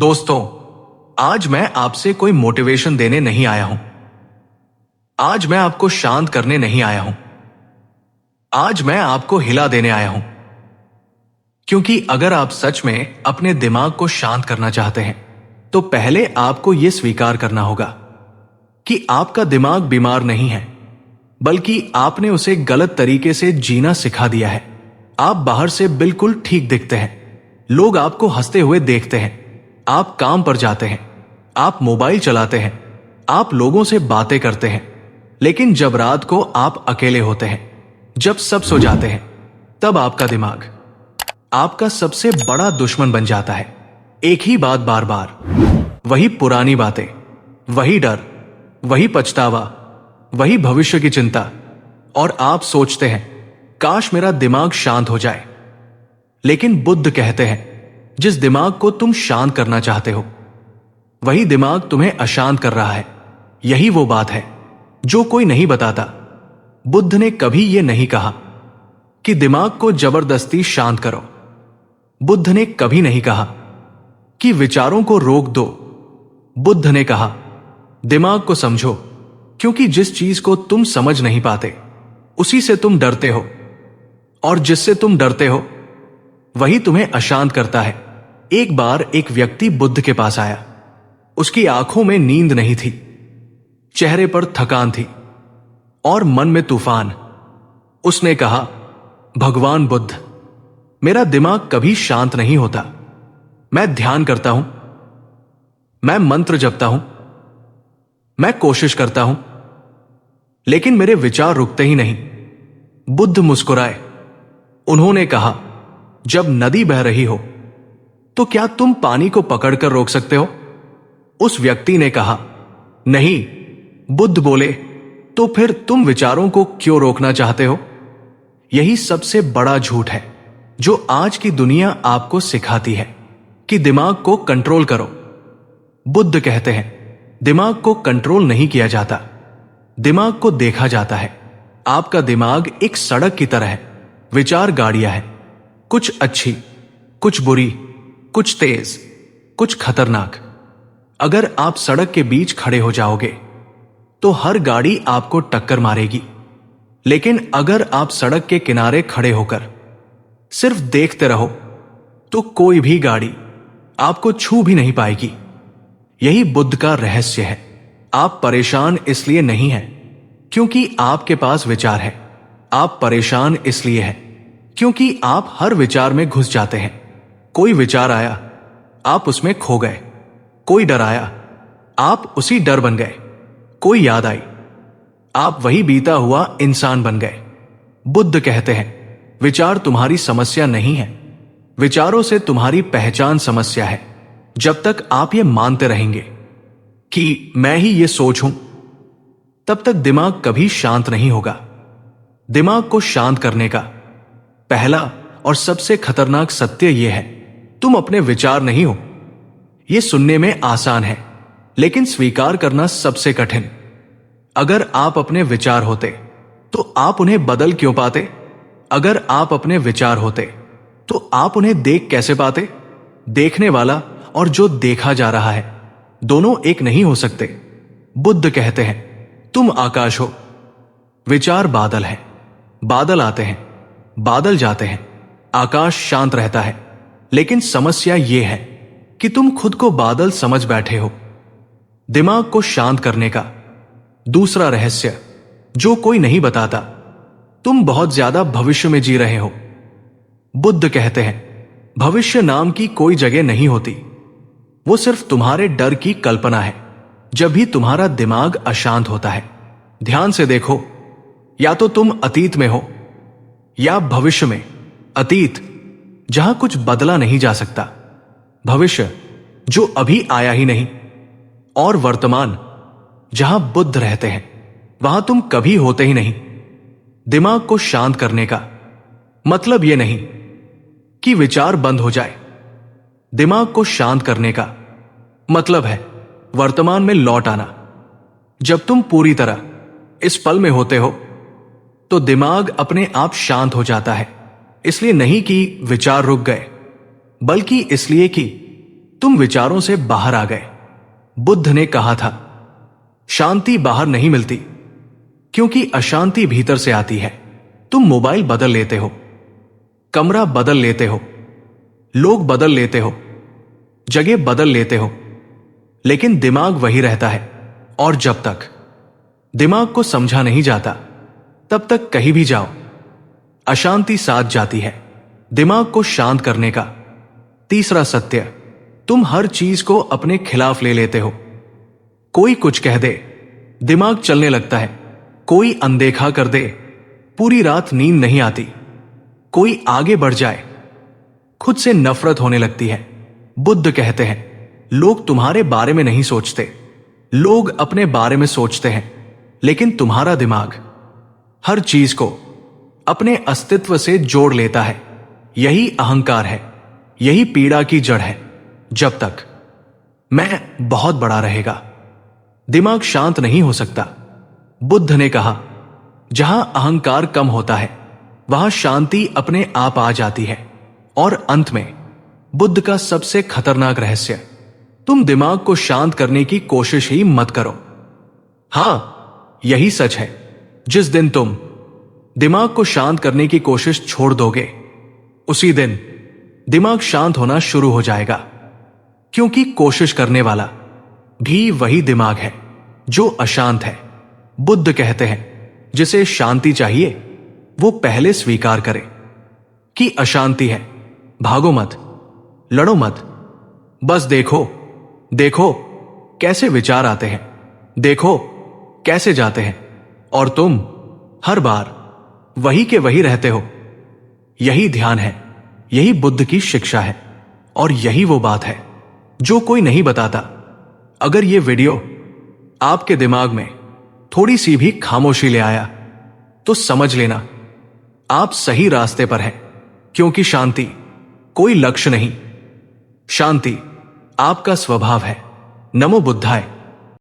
दोस्तों, आज मैं आपसे कोई मोटिवेशन देने नहीं आया हूं। आज मैं आपको शांत करने नहीं आया हूं। आज मैं आपको हिला देने आया हूं। क्योंकि अगर आप सच में अपने दिमाग को शांत करना चाहते हैं तो पहले आपको यह स्वीकार करना होगा कि आपका दिमाग बीमार नहीं है, बल्कि आपने उसे गलत तरीके से जीना सिखा दिया है। आप बाहर से बिल्कुल ठीक दिखते हैं, लोग आपको हंसते हुए देखते हैं, आप काम पर जाते हैं, आप मोबाइल चलाते हैं, आप लोगों से बातें करते हैं, लेकिन जब रात को आप अकेले होते हैं, जब सब सो जाते हैं, तब आपका दिमाग आपका सबसे बड़ा दुश्मन बन जाता है। एक ही बात बार बार, वही पुरानी बातें, वही डर, वही पछतावा, वही भविष्य की चिंता, और आप सोचते हैं काश मेरा दिमाग शांत हो जाए। लेकिन बुद्ध कहते हैं जिस दिमाग को तुम शांत करना चाहते हो वही दिमाग तुम्हें अशांत कर रहा है। यही वो बात है जो कोई नहीं बताता। बुद्ध ने कभी यह नहीं कहा कि दिमाग को जबरदस्ती शांत करो। बुद्ध ने कभी नहीं कहा कि विचारों को रोक दो। बुद्ध ने कहा दिमाग को समझो, क्योंकि जिस चीज को तुम समझ नहीं पाते उसी से तुम डरते हो, और जिससे तुम डरते हो वही तुम्हें अशांत करता है। एक बार एक व्यक्ति बुद्ध के पास आया। उसकी आंखों में नींद नहीं थी, चेहरे पर थकान थी और मन में तूफान। उसने कहा, भगवान बुद्ध, मेरा दिमाग कभी शांत नहीं होता। मैं ध्यान करता हूं, मैं मंत्र जपता हूं, मैं कोशिश करता हूं, लेकिन मेरे विचार रुकते ही नहीं। बुद्ध मुस्कुराए। उन्होंने कहा, जब नदी बह रही हो तो क्या तुम पानी को पकड़कर रोक सकते हो? उस व्यक्ति ने कहा, नहीं। बुद्ध बोले, तो फिर तुम विचारों को क्यों रोकना चाहते हो? यही सबसे बड़ा झूठ है जो आज की दुनिया आपको सिखाती है कि दिमाग को कंट्रोल करो। बुद्ध कहते हैं दिमाग को कंट्रोल नहीं किया जाता, दिमाग को देखा जाता है। आपका दिमाग एक सड़क की तरह है। विचार गाड़ियां हैं, कुछ अच्छी, कुछ बुरी, कुछ तेज, कुछ खतरनाक। अगर आप सड़क के बीच खड़े हो जाओगे तो हर गाड़ी आपको टक्कर मारेगी, लेकिन अगर आप सड़क के किनारे खड़े होकर सिर्फ देखते रहो तो कोई भी गाड़ी आपको छू भी नहीं पाएगी। यही बुद्ध का रहस्य है। आप परेशान इसलिए नहीं हैं क्योंकि आपके पास विचार है। आप परेशान इसलिए हैं क्योंकि आप हर विचार में घुस जाते हैं। कोई विचार आया, आप उसमें खो गए। कोई डर आया, आप उसी डर बन गए। कोई याद आई, आप वही बीता हुआ इंसान बन गए। बुद्ध कहते हैं विचार तुम्हारी समस्या नहीं है, विचारों से तुम्हारी पहचान समस्या है। जब तक आप ये मानते रहेंगे कि मैं ही ये सोच हूं, तब तक दिमाग कभी शांत नहीं होगा। दिमाग को शांत करने का पहला और सबसे खतरनाक सत्य यह है, तुम अपने विचार नहीं हो। यह सुनने में आसान है, लेकिन स्वीकार करना सबसे कठिन। अगर आप अपने विचार होते तो आप उन्हें बदल क्यों पाते? अगर आप अपने विचार होते तो आप उन्हें देख कैसे पाते? देखने वाला और जो देखा जा रहा है दोनों एक नहीं हो सकते। बुद्ध कहते हैं तुम आकाश हो, विचार बादल है। बादल आते हैं, बादल जाते हैं, आकाश शांत रहता है। लेकिन समस्या यह है कि तुम खुद को बादल समझ बैठे हो। दिमाग को शांत करने का दूसरा रहस्य जो कोई नहीं बताता, तुम बहुत ज्यादा भविष्य में जी रहे हो। बुद्ध कहते हैं भविष्य नाम की कोई जगह नहीं होती, वो सिर्फ तुम्हारे डर की कल्पना है। जब भी तुम्हारा दिमाग अशांत होता है, ध्यान से देखो, या तो तुम अतीत में हो या भविष्य में। अतीत जहां कुछ बदला नहीं जा सकता, भविष्य जो अभी आया ही नहीं, और वर्तमान जहां बुद्ध रहते हैं वहां तुम कभी होते ही नहीं। दिमाग को शांत करने का मतलब यह नहीं कि विचार बंद हो जाए। दिमाग को शांत करने का मतलब है वर्तमान में लौट आना। जब तुम पूरी तरह इस पल में होते हो तो दिमाग अपने आप शांत हो जाता है। इसलिए नहीं कि विचार रुक गए, बल्कि इसलिए कि तुम विचारों से बाहर आ गए। बुद्ध ने कहा था, शांति बाहर नहीं मिलती, क्योंकि अशांति भीतर से आती है। तुम मोबाइल बदल लेते हो, कमरा बदल लेते हो, लोग बदल लेते हो, जगह बदल लेते हो, लेकिन दिमाग वही रहता है। और जब तक दिमाग को समझा नहीं जाता, तब तक कहीं भी जाओ अशांति साथ जाती है। दिमाग को शांत करने का तीसरा सत्य, तुम हर चीज को अपने खिलाफ ले लेते हो। कोई कुछ कह दे, दिमाग चलने लगता है। कोई अनदेखा कर दे, पूरी रात नींद नहीं आती। कोई आगे बढ़ जाए, खुद से नफरत होने लगती है। बुद्ध कहते हैं, लोग तुम्हारे बारे में नहीं सोचते, लोग अपने बारे में सोचते हैं। लेकिन तुम्हारा दिमाग हर चीज को अपने अस्तित्व से जोड़ लेता है। यही अहंकार है, यही पीड़ा की जड़ है। जब तक मैं बहुत बड़ा रहेगा, दिमाग शांत नहीं हो सकता। बुद्ध ने कहा, जहां अहंकार कम होता है, वहां शांति अपने आप आ जाती है। और अंत में बुद्ध का सबसे खतरनाक रहस्य, तुम दिमाग को शांत करने की कोशिश ही मत करो। हां, यही सच है। जिस दिन तुम दिमाग को शांत करने की कोशिश छोड़ दोगे, उसी दिन दिमाग शांत होना शुरू हो जाएगा। क्योंकि कोशिश करने वाला भी वही दिमाग है जो अशांत है। बुद्ध कहते हैं, जिसे शांति चाहिए वो पहले स्वीकार करे कि अशांति है। भागो मत, लड़ो मत, बस देखो देखो कैसे विचार आते हैं, देखो कैसे जाते हैं, और तुम हर बार वही के वही रहते हो। यही ध्यान है, यही बुद्ध की शिक्षा है, और यही वो बात है जो कोई नहीं बताता। अगर ये वीडियो आपके दिमाग में थोड़ी सी भी खामोशी ले आया, तो समझ लेना आप सही रास्ते पर हैं। क्योंकि शांति कोई लक्ष्य नहीं, शांति आपका स्वभाव है। नमो बुद्धाय।